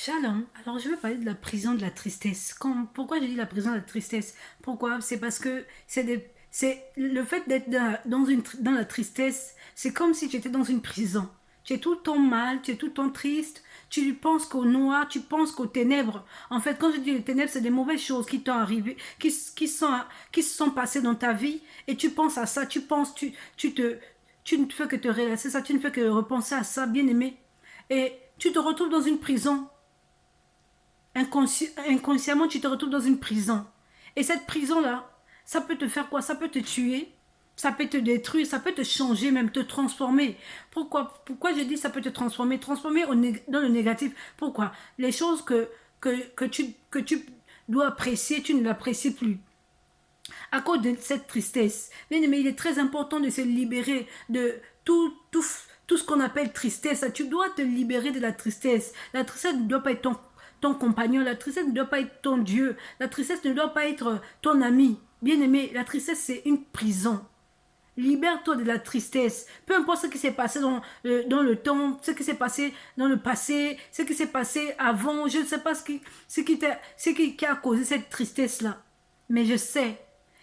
Shalom. Alors, je vais parler de la prison de la tristesse. Pourquoi je dis la prison de la tristesse? Pourquoi? C'est parce que c'est le fait d'être dans la tristesse, c'est comme si tu étais dans une prison. Tu es tout le temps mal, tu es tout le temps triste, tu penses qu'au noir, tu penses qu'aux ténèbres. En fait, quand je dis les ténèbres, c'est des mauvaises choses qui t'ont arrivé, qui se sont passées dans ta vie, et tu penses à ça, tu ne fais que te relaxer ça, tu ne fais que repenser à ça, bien aimé. Et tu te retrouves dans une prison. Inconsciemment, tu te retrouves dans une prison. Et cette prison-là, ça peut te faire quoi? Ça peut te tuer, ça peut te détruire, ça peut te changer, même te transformer. Pourquoi je dis ça peut te transformer? Transformer dans le négatif. Pourquoi? Les choses que tu dois apprécier, tu ne l'apprécies plus. À cause de cette tristesse. Bien aimé, il est très important de se libérer de tout ce qu'on appelle tristesse. Tu dois te libérer de la tristesse. La tristesse ne doit pas être ton compagnon. La tristesse ne doit pas être ton Dieu. La tristesse ne doit pas être ton ami. Bien aimé, la tristesse, c'est une prison. Libère-toi de la tristesse. Peu importe ce qui s'est passé dans le temps, ce qui s'est passé dans le passé, ce qui s'est passé avant. Je ne sais pas qui a causé cette tristesse-là. Mais je sais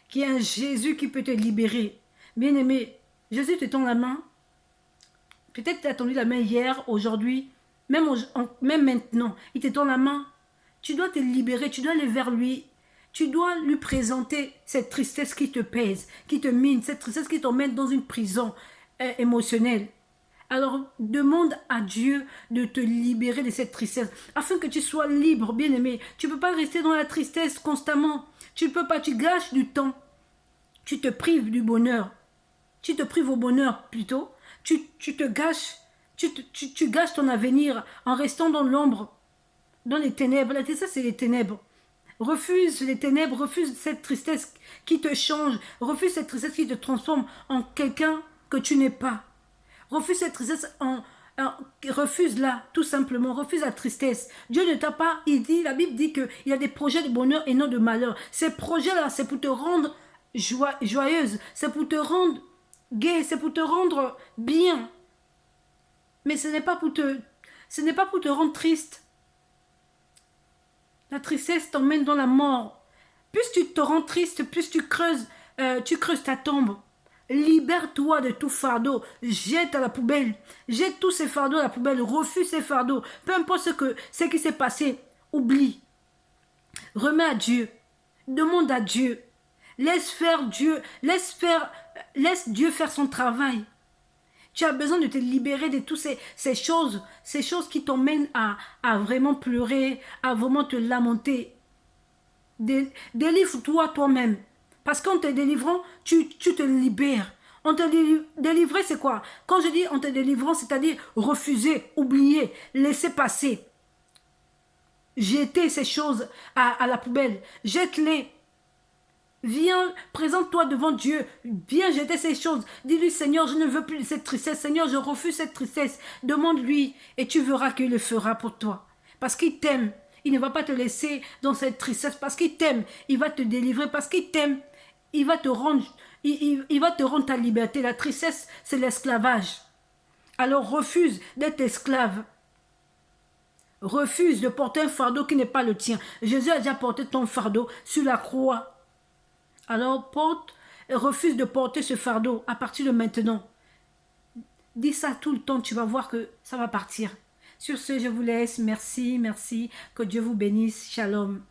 qu'il y a un Jésus qui peut te libérer. Bien-aimé, Jésus te tend la main. Peut-être tu as tendu la main hier, aujourd'hui, même maintenant. Il te tend la main. Tu dois te libérer, tu dois aller vers lui. Tu dois lui présenter cette tristesse qui te pèse, qui te mine, cette tristesse qui t'emmène dans une prison émotionnelle. Alors demande à Dieu de te libérer de cette tristesse, afin que tu sois libre, bien-aimé. Tu ne peux pas rester dans la tristesse constamment. Tu ne peux pas, tu gâches du temps. Tu te prives du bonheur. Tu te prives au bonheur plutôt. Tu te gâches. Tu gâches ton avenir en restant dans l'ombre, dans les ténèbres. La tristesse, c'est les ténèbres. Refuse les ténèbres, refuse cette tristesse qui te change, refuse cette tristesse qui te transforme en quelqu'un que tu n'es pas. Refuse cette tristesse refuse-la, tout simplement, refuse la tristesse. Dieu ne t'a pas, la Bible dit qu'il y a des projets de bonheur et non de malheur. Ces projets-là, c'est pour te rendre joyeuse, c'est pour te rendre gaie, c'est pour te rendre bien. Mais ce n'est pas pour te rendre triste. La tristesse t'emmène dans la mort. Plus tu te rends triste, plus tu creuses ta tombe. Libère-toi de tout fardeau. Jette à la poubelle. Jette tous ces fardeaux à la poubelle. Refuse ces fardeaux. Peu importe ce qui s'est passé. Oublie. Remets à Dieu. Demande à Dieu. Laisse faire Dieu. Laisse Dieu faire son travail. Tu as besoin de te libérer de toutes ces choses qui t'emmènent à vraiment pleurer, à vraiment te lamenter. Délivre-toi toi-même. Parce qu'en te délivrant, tu te libères. On te délivrer, c'est quoi? Quand je dis en te délivrant, c'est-à-dire refuser, oublier, laisser passer. Jeter ces choses à la poubelle. Jette-les. Viens, présente-toi devant Dieu. Viens jeter ces choses. Dis-lui, Seigneur, je ne veux plus de cette tristesse. Seigneur, je refuse cette tristesse. Demande-lui et tu verras qu'il le fera pour toi. Parce qu'il t'aime. Il ne va pas te laisser dans cette tristesse parce qu'il t'aime. Il va te délivrer parce qu'il t'aime. Il va te rendre ta liberté. La tristesse, c'est l'esclavage. Alors refuse d'être esclave. Refuse de porter un fardeau qui n'est pas le tien. Jésus a déjà porté ton fardeau sur la croix. Alors refuse de porter ce fardeau à partir de maintenant. Dis ça tout le temps, tu vas voir que ça va partir. Sur ce, je vous laisse. Merci, merci. Que Dieu vous bénisse. Shalom.